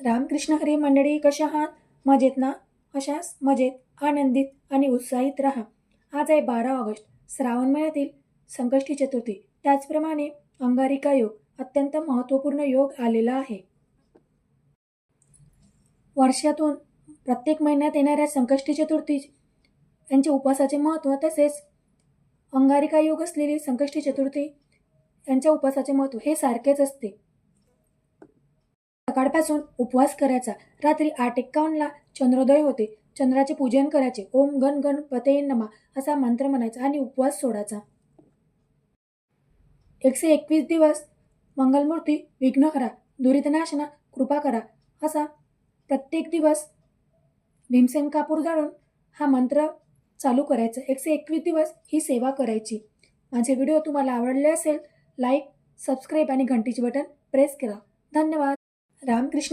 रामकृष्ण हरी मंडळी, कशा आहात? मजेत ना? अशाच मजेत, आनंदित आणि उत्साहित राहा. आज आहे 12 ऑगस्ट, श्रावण महिन्यातील संकष्टी चतुर्थी. त्याचप्रमाणे अंगारिका योग, अत्यंत महत्त्वपूर्ण योग आलेला आहे. वर्षातून प्रत्येक महिन्यात येणाऱ्या संकष्टी चतुर्थी यांचे उपवासाचे महत्त्व, तसेच अंगारिका योग असलेली संकष्टी चतुर्थी यांच्या उपवासाचे महत्त्व हे सारखेच असते. सकाळपासून उपवास करायचा. रात्री 8:51ला चंद्रोदय होते. चंद्राचे पूजन करायचे. ओम गण गणपतये नमः असा मंत्र म्हणायचा आणि उपवास सोडायचा. 121 दिवस मंगलमूर्ती विघ्नहरा, दुरितनाशना, कृपा करा असा प्रत्येक दिवस भीमसेन कापूर जाळून हा मंत्र चालू करायचा. 121 दिवस ही सेवा करायची. माझे व्हिडिओ तुम्हाला आवडले असेल, लाईक, सबस्क्राईब आणि घंटीचे बटन प्रेस करा. धन्यवाद. रामकृष्ण